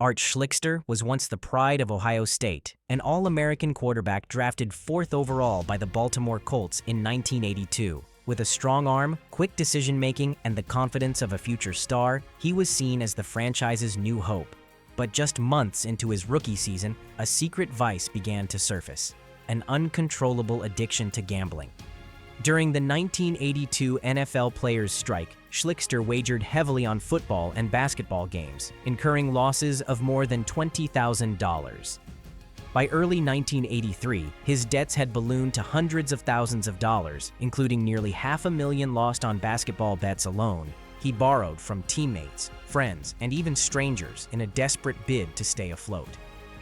Art Schlichter was once the pride of Ohio State, an All-American quarterback drafted 4th overall by the Baltimore Colts in 1982. With a strong arm, quick decision-making, and the confidence of a future star, he was seen as the franchise's new hope. But just months into his rookie season, a secret vice began to surface: an uncontrollable addiction to gambling. During the 1982 NFL players' strike, Schlichter wagered heavily on football and basketball games, incurring losses of more than $20,000. By early 1983, his debts had ballooned to hundreds of thousands of dollars, including nearly $500,000 lost on basketball bets alone. He borrowed from teammates, friends, and even strangers in a desperate bid to stay afloat.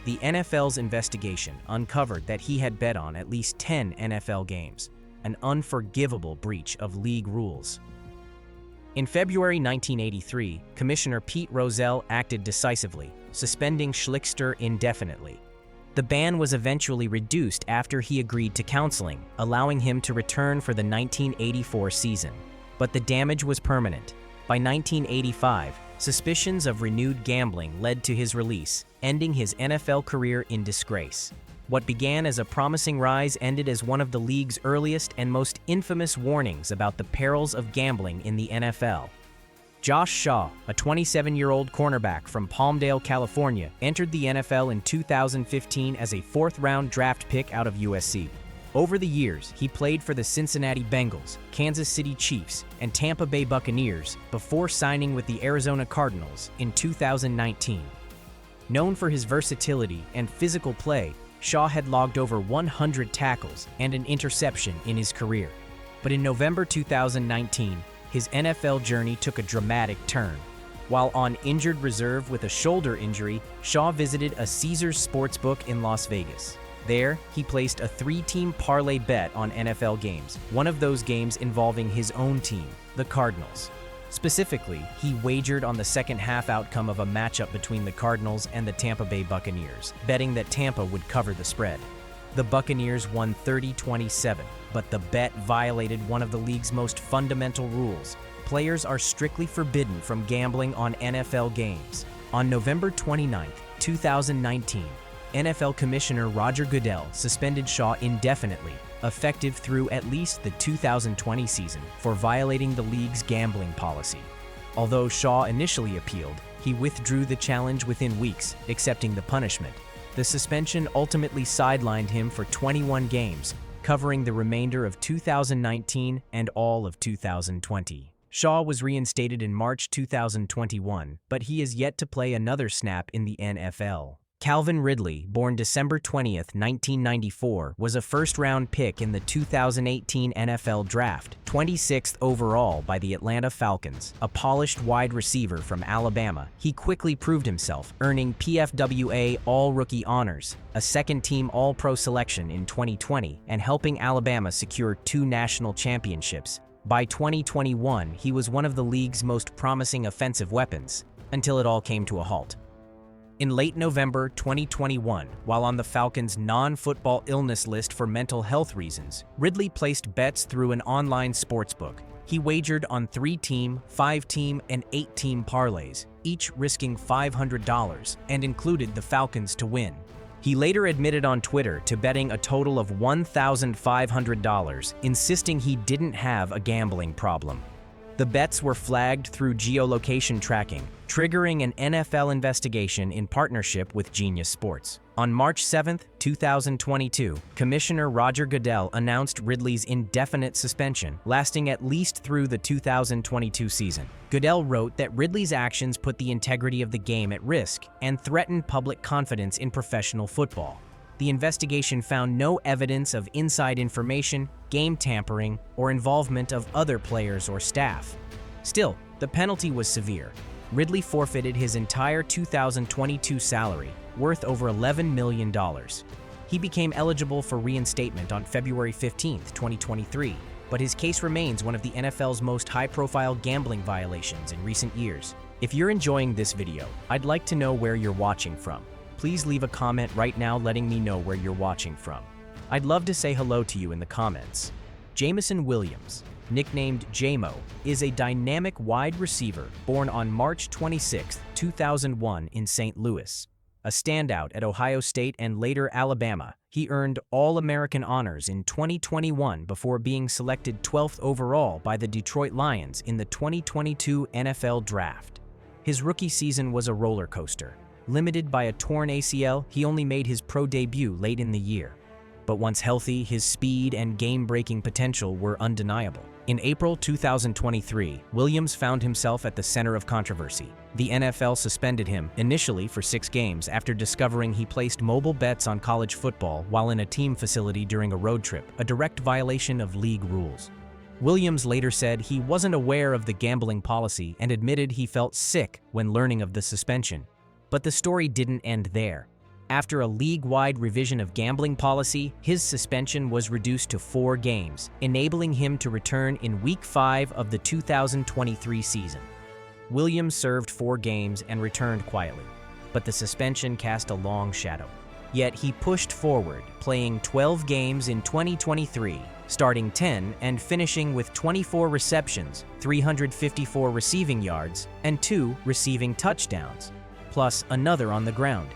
The NFL's investigation uncovered that he had bet on at least 10 NFL games, an unforgivable breach of league rules. In February 1983, Commissioner Pete Rozelle acted decisively, suspending Schlichter indefinitely. The ban was eventually reduced after he agreed to counseling, allowing him to return for the 1984 season. But the damage was permanent. By 1985, suspicions of renewed gambling led to his release, ending his NFL career in disgrace. What began as a promising rise ended as one of the league's earliest and most infamous warnings about the perils of gambling in the NFL. Josh Shaw, a 27-year-old cornerback from Palmdale, California, entered the NFL in 2015 as a 4th-round draft pick out of USC. Over the years, he played for the Cincinnati Bengals, Kansas City Chiefs, and Tampa Bay Buccaneers before signing with the Arizona Cardinals in 2019. Known for his versatility and physical play, Shaw had logged over 100 tackles and an interception in his career. But in November 2019, his NFL journey took a dramatic turn. While on injured reserve with a shoulder injury, Shaw visited a Caesars Sportsbook in Las Vegas. There, he placed a 3-team parlay bet on NFL games, one of those games involving his own team, the Cardinals. Specifically, he wagered on the second-half outcome of a matchup between the Cardinals and the Tampa Bay Buccaneers, betting that Tampa would cover the spread. The Buccaneers won 30-27, but the bet violated one of the league's most fundamental rules. Players are strictly forbidden from gambling on NFL games. On November 29, 2019, NFL Commissioner Roger Goodell suspended Shaw indefinitely, effective through at least the 2020 season, for violating the league's gambling policy. Although Shaw initially appealed, he withdrew the challenge within weeks, accepting the punishment. The suspension ultimately sidelined him for 21 games, covering the remainder of 2019 and all of 2020. Shaw was reinstated in March 2021, but he is yet to play another snap in the NFL. Calvin Ridley, born December 20, 1994, was a first-round pick in the 2018 NFL Draft, 26th overall by the Atlanta Falcons. A polished wide receiver from Alabama, he quickly proved himself, earning PFWA All-Rookie honors, a second-team All-Pro selection in 2020, and helping Alabama secure 2 national championships. By 2021, he was one of the league's most promising offensive weapons, until it all came to a halt. In late November 2021, while on the Falcons' non-football illness list for mental health reasons, Ridley placed bets through an online sportsbook. He wagered on 3-team, 5-team, and 8-team parlays, each risking $500, and included the Falcons to win. He later admitted on Twitter to betting a total of $1,500, insisting he didn't have a gambling problem. The bets were flagged through geolocation tracking, triggering an NFL investigation in partnership with Genius Sports. On March 7, 2022, Commissioner Roger Goodell announced Ridley's indefinite suspension, lasting at least through the 2022 season. Goodell wrote that Ridley's actions put the integrity of the game at risk and threatened public confidence in professional football. The investigation found no evidence of inside information, game tampering, or involvement of other players or staff. Still, the penalty was severe. Ridley forfeited his entire 2022 salary, worth over $11 million. He became eligible for reinstatement on February 15, 2023, but his case remains one of the NFL's most high-profile gambling violations in recent years. If you're enjoying this video, I'd like to know where you're watching from. Please leave a comment right now letting me know where you're watching from. I'd love to say hello to you in the comments. Jameson Williams, nicknamed JMO, is a dynamic wide receiver born on March 26, 2001 in St. Louis. A standout at Ohio State and later Alabama, he earned All-American honors in 2021 before being selected 12th overall by the Detroit Lions in the 2022 NFL Draft. His rookie season was a roller coaster. Limited by a torn ACL, he only made his pro debut late in the year. But once healthy, his speed and game-breaking potential were undeniable. In April 2023, Williams found himself at the center of controversy. The NFL suspended him, initially for 6 games, after discovering he placed mobile bets on college football while in a team facility during a road trip, a direct violation of league rules. Williams later said he wasn't aware of the gambling policy and admitted he felt sick when learning of the suspension. But the story didn't end there. After a league-wide revision of gambling policy, his suspension was reduced to 4 games, enabling him to return in Week 5 of the 2023 season. Williams served 4 games and returned quietly, but the suspension cast a long shadow. Yet he pushed forward, playing 12 games in 2023, starting 10 and finishing with 24 receptions, 354 receiving yards, and 2 receiving touchdowns, plus another on the ground.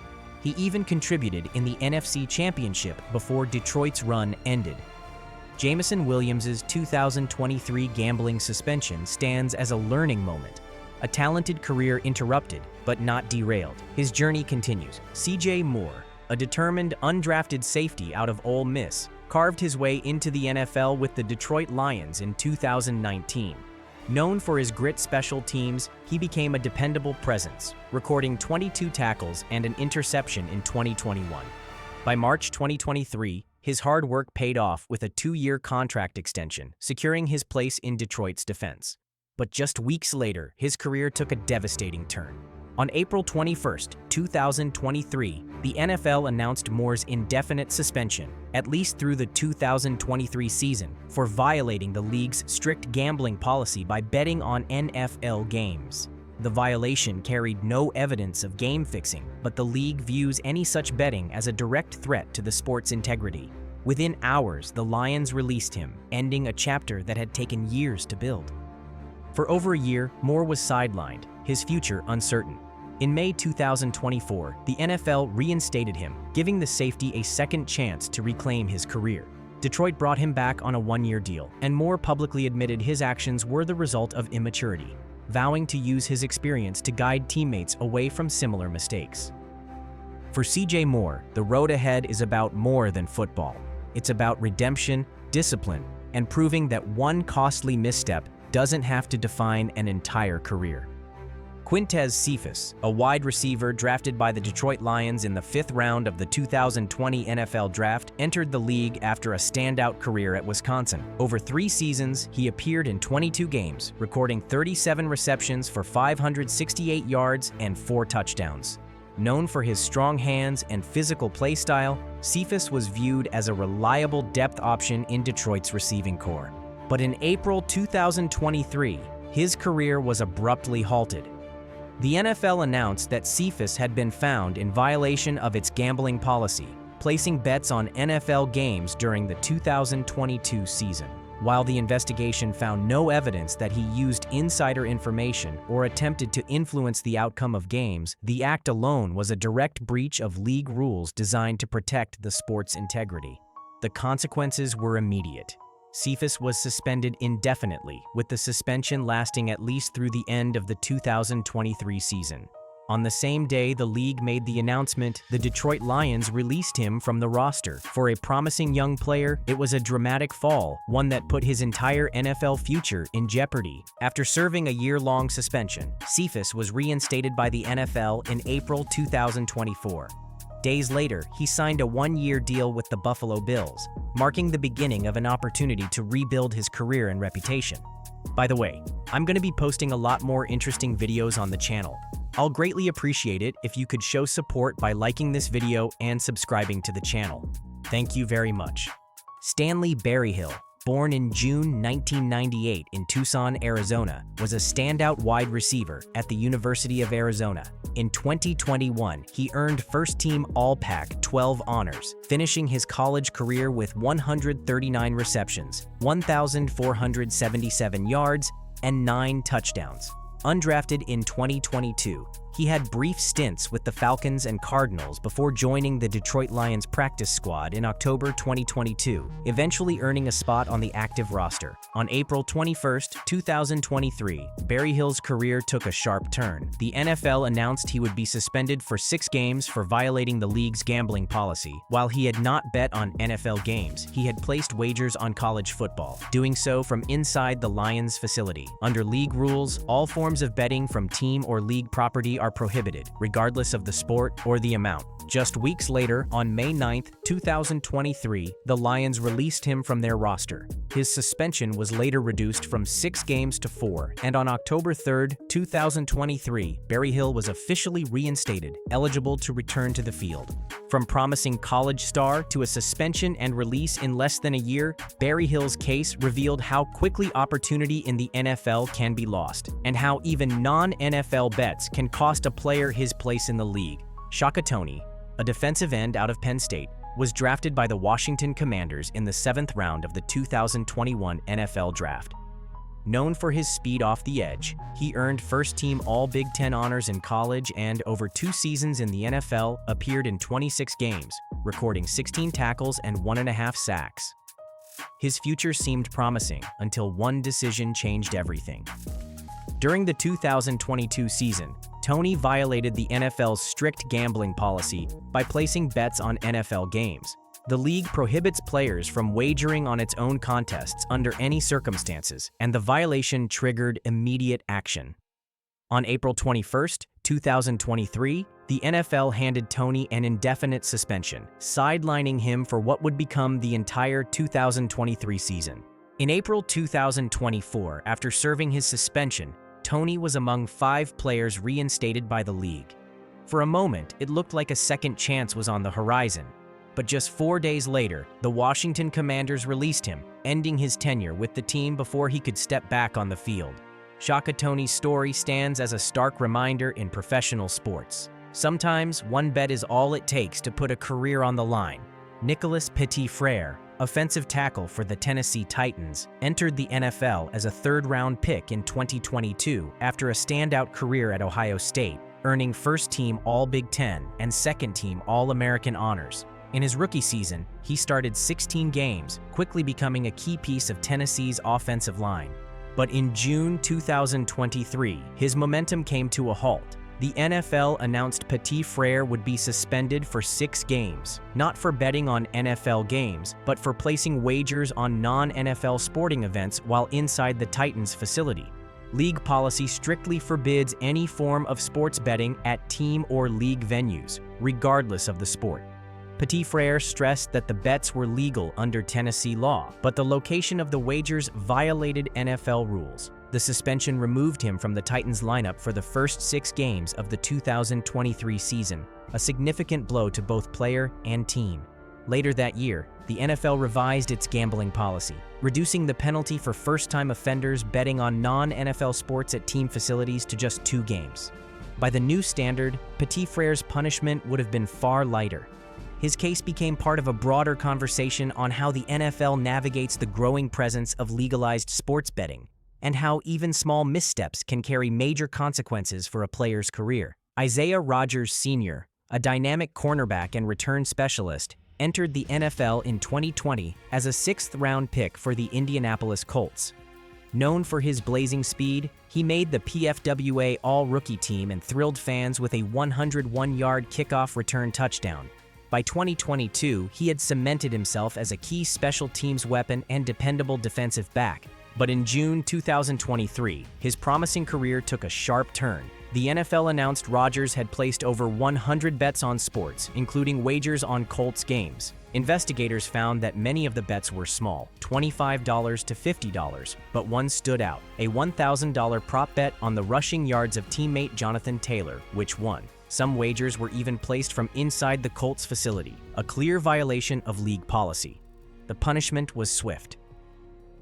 He even contributed in the NFC Championship before Detroit's run ended. Jameson Williams' 2023 gambling suspension stands as a learning moment. A talented career interrupted, but not derailed. His journey continues. C.J. Moore, a determined undrafted safety out of Ole Miss, carved his way into the NFL with the Detroit Lions in 2019. Known for his grit special teams, he became a dependable presence, recording 22 tackles and an interception in 2021. By March 2023, his hard work paid off with a 2-year contract extension, securing his place in Detroit's defense. But just weeks later, his career took a devastating turn. On April 21, 2023, the NFL announced Moore's indefinite suspension, at least through the 2023 season, for violating the league's strict gambling policy by betting on NFL games. The violation carried no evidence of game fixing, but the league views any such betting as a direct threat to the sport's integrity. Within hours, the Lions released him, ending a chapter that had taken years to build. For over a year, Moore was sidelined, his future uncertain. In May 2024, the NFL reinstated him, giving the safety a second chance to reclaim his career. Detroit brought him back on a 1-year deal, and Moore publicly admitted his actions were the result of immaturity, vowing to use his experience to guide teammates away from similar mistakes. For C.J. Moore, the road ahead is about more than football. It's about redemption, discipline, and proving that one costly misstep doesn't have to define an entire career. Quintez Cephus, a wide receiver drafted by the Detroit Lions in the 5th round of the 2020 NFL Draft, entered the league after a standout career at Wisconsin. Over 3 seasons, he appeared in 22 games, recording 37 receptions for 568 yards and 4 touchdowns. Known for his strong hands and physical play style, Cephus was viewed as a reliable depth option in Detroit's receiving corps. But in April 2023, his career was abruptly halted. The NFL announced that Cephus had been found in violation of its gambling policy, placing bets on NFL games during the 2022 season. While the investigation found no evidence that he used insider information or attempted to influence the outcome of games, the act alone was a direct breach of league rules designed to protect the sport's integrity. The consequences were immediate. Cephus was suspended indefinitely, with the suspension lasting at least through the end of the 2023 season. On the same day the league made the announcement, the Detroit Lions released him from the roster. For a promising young player, it was a dramatic fall, one that put his entire NFL future in jeopardy. After serving a year-long suspension, Cephus was reinstated by the NFL in April 2024. Days later, he signed a 1-year deal with the Buffalo Bills, marking the beginning of an opportunity to rebuild his career and reputation. By the way, I'm going to be posting a lot more interesting videos on the channel. I'll greatly appreciate it if you could show support by liking this video and subscribing to the channel. Thank you very much. Stanley Berryhill, born in June 1998 in Tucson, Arizona, was a standout wide receiver at the University of Arizona. In 2021, he earned first-team All-Pac-12 honors, finishing his college career with 139 receptions, 1,477 yards, and 9 touchdowns. Undrafted in 2022, he had brief stints with the Falcons and Cardinals before joining the Detroit Lions practice squad in October 2022, eventually earning a spot on the active roster. On April 21, 2023, Berryhill's career took a sharp turn. The NFL announced he would be suspended for 6 games for violating the league's gambling policy. While he had not bet on NFL games, he had placed wagers on college football, doing so from inside the Lions facility. Under league rules, all forms of betting from team or league property are prohibited, regardless of the sport or the amount. Just weeks later, on May 9, 2023, the Lions released him from their roster. His suspension was later reduced from 6 games to 4, and on October 3, 2023, Berryhill was officially reinstated, eligible to return to the field. From promising college star to a suspension and release in less than a year, Berryhill's case revealed how quickly opportunity in the NFL can be lost, and how even non-NFL bets can cost a player his place in the league. Shaka Toney, a defensive end out of Penn State, was drafted by the Washington Commanders in the 7th round of the 2021 NFL Draft. Known for his speed off the edge, he earned first-team All-Big Ten honors in college and, over 2 seasons in the NFL, appeared in 26 games, recording 16 tackles and 1.5 sacks. His future seemed promising until one decision changed everything. During the 2022 season, Toney violated the NFL's strict gambling policy by placing bets on NFL games. The league prohibits players from wagering on its own contests under any circumstances, and the violation triggered immediate action. On April 21, 2023, the NFL handed Toney an indefinite suspension, sidelining him for what would become the entire 2023 season. In April 2024, after serving his suspension, Toney was among 5 players reinstated by the league. For a moment, it looked like a second chance was on the horizon. But just 4 days later, the Washington Commanders released him, ending his tenure with the team before he could step back on the field. Shaka Toney's story stands as a stark reminder in professional sports. Sometimes one bet is all it takes to put a career on the line. Nicholas Petit-Frere, offensive tackle for the Tennessee Titans, entered the NFL as a 3rd-round pick in 2022 after a standout career at Ohio State, earning first-team All-Big Ten and second-team All-American honors. In his rookie season, he started 16 games, quickly becoming a key piece of Tennessee's offensive line. But in June 2023, his momentum came to a halt. The NFL announced Petit-Frere would be suspended for 6 games, not for betting on NFL games, but for placing wagers on non-NFL sporting events while inside the Titans facility. League policy strictly forbids any form of sports betting at team or league venues, regardless of the sport. Petit-Frere stressed that the bets were legal under Tennessee law, but the location of the wagers violated NFL rules. The suspension removed him from the Titans lineup for the first 6 games of the 2023 season, a significant blow to both player and team. Later that year, the NFL revised its gambling policy, reducing the penalty for first-time offenders betting on non-NFL sports at team facilities to just 2 games. By the new standard, Petit-Frere's punishment would have been far lighter. His case became part of a broader conversation on how the NFL navigates the growing presence of legalized sports betting, and how even small missteps can carry major consequences for a player's career. Isaiah Rodgers Sr., a dynamic cornerback and return specialist, entered the NFL in 2020 as a 6th-round pick for the Indianapolis Colts. Known for his blazing speed, he made the PFWA All-Rookie team and thrilled fans with a 101-yard kickoff return touchdown. By 2022, he had cemented himself as a key special teams weapon and dependable defensive back. But in June 2023, his promising career took a sharp turn. The NFL announced Rodgers had placed over 100 bets on sports, including wagers on Colts games. Investigators found that many of the bets were small, $25 to $50, but one stood out, a $1,000 prop bet on the rushing yards of teammate Jonathan Taylor, which won. Some wagers were even placed from inside the Colts facility, a clear violation of league policy. The punishment was swift.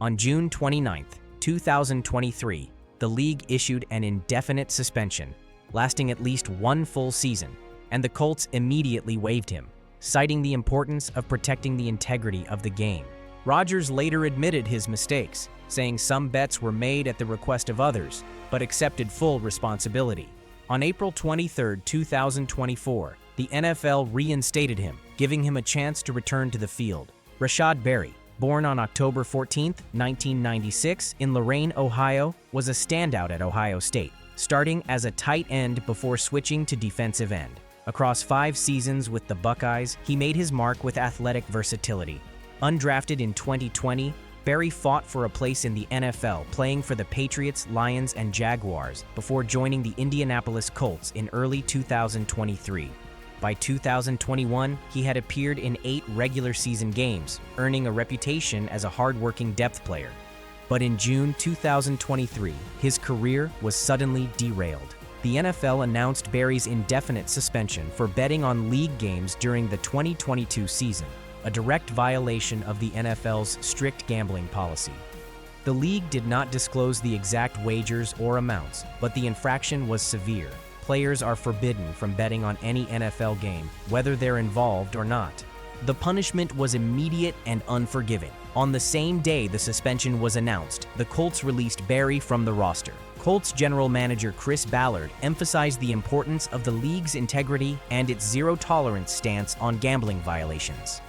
On June 29, 2023, the league issued an indefinite suspension, lasting at least one full season, and the Colts immediately waived him, citing the importance of protecting the integrity of the game. Rodgers later admitted his mistakes, saying some bets were made at the request of others, but accepted full responsibility. On April 23, 2024, the NFL reinstated him, giving him a chance to return to the field. Rashad Berry, born on October 14, 1996, in Lorain, Ohio, was a standout at Ohio State, starting as a tight end before switching to defensive end. Across 5 seasons with the Buckeyes, he made his mark with athletic versatility. Undrafted in 2020, Berry fought for a place in the NFL, playing for the Patriots, Lions, and Jaguars before joining the Indianapolis Colts in early 2023. By 2021, he had appeared in 8 regular season games, earning a reputation as a hard-working depth player. But in June 2023, his career was suddenly derailed. The NFL announced Berry's indefinite suspension for betting on league games during the 2022 season, a direct violation of the NFL's strict gambling policy. The league did not disclose the exact wagers or amounts, but the infraction was severe. Players are forbidden from betting on any NFL game, whether they're involved or not. The punishment was immediate and unforgiving. On the same day the suspension was announced, the Colts released Berry from the roster. Colts general manager Chris Ballard emphasized the importance of the league's integrity and its zero-tolerance stance on gambling violations.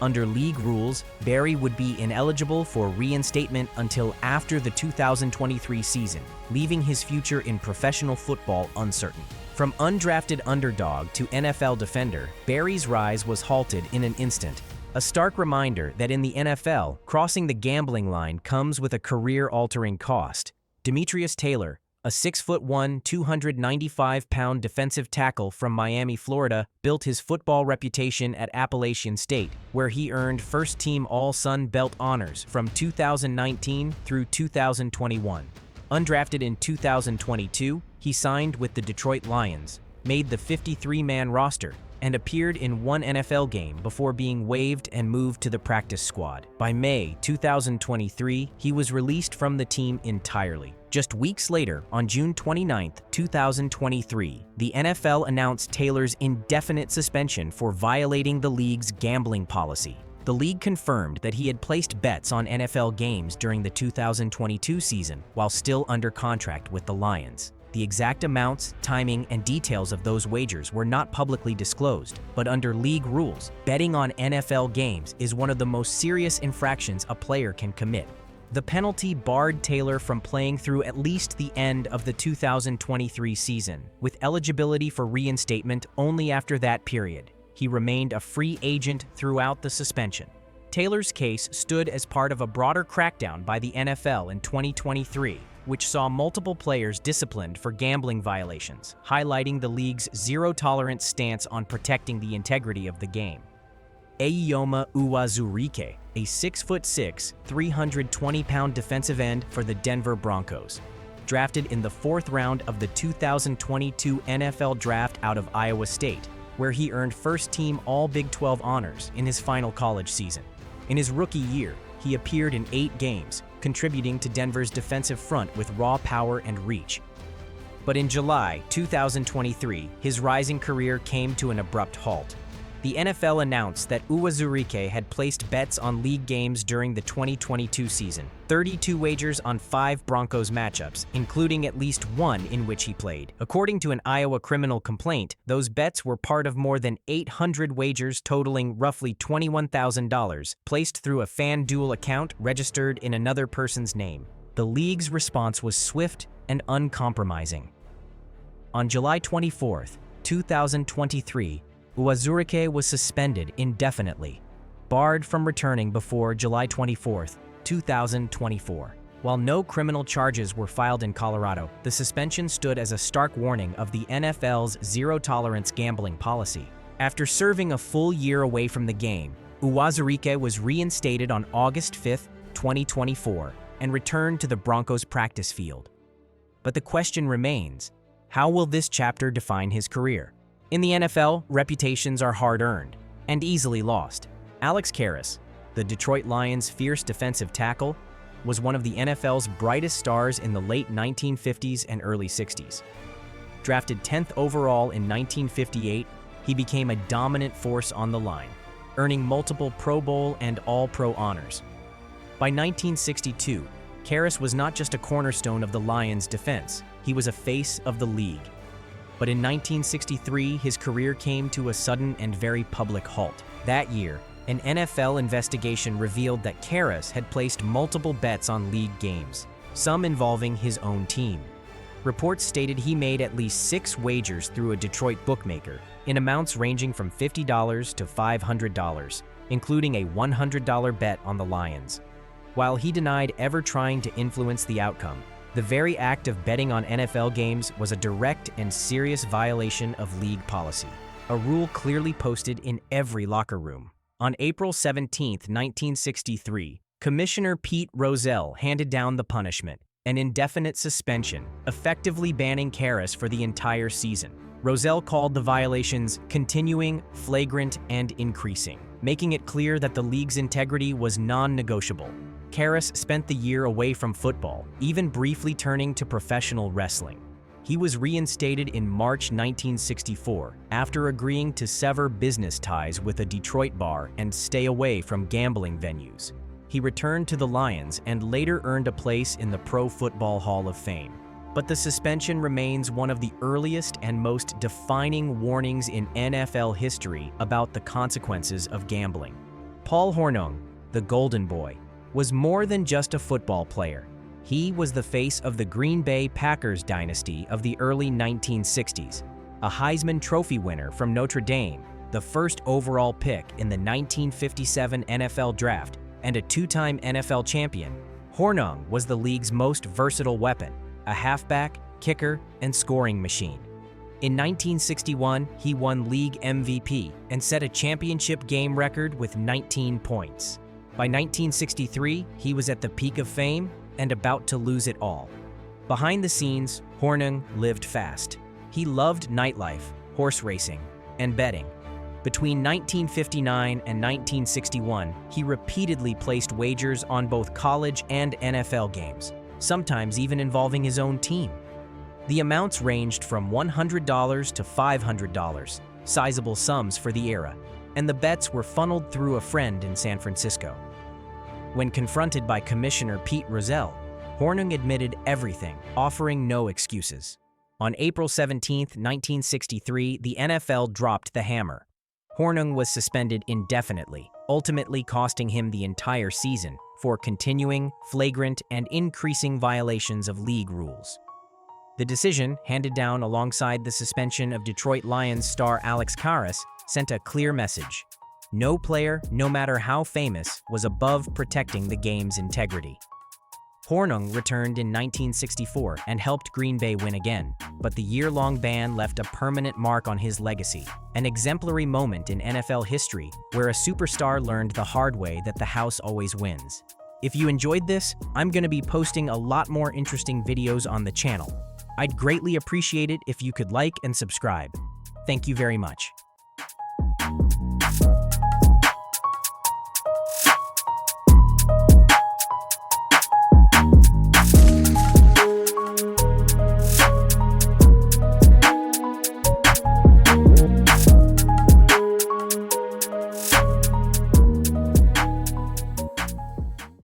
Under league rules, Berry would be ineligible for reinstatement until after the 2023 season, leaving his future in professional football uncertain. From undrafted underdog to NFL defender, Berry's rise was halted in an instant, a stark reminder that in the NFL, crossing the gambling line comes with a career-altering cost. Demetrius Taylor, a 6'1", 295-pound defensive tackle from Miami, Florida, built his football reputation at Appalachian State, where he earned first-team All-Sun Belt honors from 2019 through 2021. Undrafted in 2022, he signed with the Detroit Lions, made the 53-man roster, and appeared in 1 NFL game before being waived and moved to the practice squad. By May 2023, he was released from the team entirely. Just weeks later, on June 29, 2023, the NFL announced Taylor's indefinite suspension for violating the league's gambling policy. The league confirmed that he had placed bets on NFL games during the 2022 season while still under contract with the Lions. The exact amounts, timing, and details of those wagers were not publicly disclosed, but under league rules, betting on NFL games is one of the most serious infractions a player can commit. The penalty barred Taylor from playing through at least the end of the 2023 season, with eligibility for reinstatement only after that period. He remained a free agent throughout the suspension. Taylor's case stood as part of a broader crackdown by the NFL in 2023, which saw multiple players disciplined for gambling violations, highlighting the league's zero-tolerance stance on protecting the integrity of the game. Eyoma Uwazurike, a 6'6", 320-pound defensive end for the Denver Broncos, drafted in the 4th round of the 2022 NFL Draft out of Iowa State, where he earned first-team All-Big 12 honors in his final college season. In his rookie year, he appeared in 8 games, contributing to Denver's defensive front with raw power and reach. But in July 2023, his rising career came to an abrupt halt. The NFL announced that Uwazurike had placed bets on league games during the 2022 season, 32 wagers on 5 Broncos matchups, including at least 1 in which he played. According to an Iowa criminal complaint, those bets were part of more than 800 wagers totaling roughly $21,000, placed through a FanDuel account registered in another person's name. The league's response was swift and uncompromising. On July 24, 2023, Uwazurike was suspended indefinitely, barred from returning before July 24, 2024. While no criminal charges were filed in Colorado, the suspension stood as a stark warning of the NFL's zero-tolerance gambling policy. After serving a full year away from the game, Uwazurike was reinstated on August 5, 2024, and returned to the Broncos practice field. But the question remains, how will this chapter define his career? In the NFL, reputations are hard-earned and easily lost. Alex Karras, the Detroit Lions' fierce defensive tackle, was one of the NFL's brightest stars in the late 1950s and early 60s. Drafted 10th overall in 1958, he became a dominant force on the line, earning multiple Pro Bowl and All-Pro honors. By 1962, Karras was not just a cornerstone of the Lions' defense, he was a face of the league. But in 1963, his career came to a sudden and very public halt. That year, an NFL investigation revealed that Karras had placed multiple bets on league games, some involving his own team. Reports stated he made at least 6 wagers through a Detroit bookmaker, in amounts ranging from $50 to $500, including a $100 bet on the Lions. While he denied ever trying to influence the outcome, the very act of betting on NFL games was a direct and serious violation of league policy, a rule clearly posted in every locker room. On April 17, 1963, Commissioner Pete Rozelle handed down the punishment, an indefinite suspension, effectively banning Karras for the entire season. Rozelle called the violations continuing, flagrant, and increasing, making it clear that the league's integrity was non-negotiable. Karras spent the year away from football, even briefly turning to professional wrestling. He was reinstated in March 1964 after agreeing to sever business ties with a Detroit bar and stay away from gambling venues. He returned to the Lions and later earned a place in the Pro Football Hall of Fame. But the suspension remains one of the earliest and most defining warnings in NFL history about the consequences of gambling. Paul Hornung, the Golden Boy, was more than just a football player. He was the face of the Green Bay Packers dynasty of the early 1960s, a Heisman Trophy winner from Notre Dame, the first overall pick in the 1957 NFL Draft, and a 2-time NFL champion. Hornung was the league's most versatile weapon, a halfback, kicker, and scoring machine. In 1961, he won league MVP and set a championship game record with 19 points. By 1963, he was at the peak of fame and about to lose it all. Behind the scenes, Hornung lived fast. He loved nightlife, horse racing, and betting. Between 1959 and 1961, he repeatedly placed wagers on both college and NFL games, sometimes even involving his own team. The amounts ranged from $100 to $500, sizable sums for the era, and the bets were funneled through a friend in San Francisco. When confronted by Commissioner Pete Rozelle, Hornung admitted everything, offering no excuses. On April 17, 1963, the NFL dropped the hammer. Hornung was suspended indefinitely, ultimately costing him the entire season for continuing, flagrant, and increasing violations of league rules. The decision, handed down alongside the suspension of Detroit Lions star Alex Karras, sent a clear message. No player, no matter how famous, was above protecting the game's integrity. Hornung returned in 1964 and helped Green Bay win again, but the year-long ban left a permanent mark on his legacy, an exemplary moment in NFL history where a superstar learned the hard way that the house always wins. If you enjoyed this, I'm going to be posting a lot more interesting videos on the channel. I'd greatly appreciate it if you could like and subscribe. Thank you very much.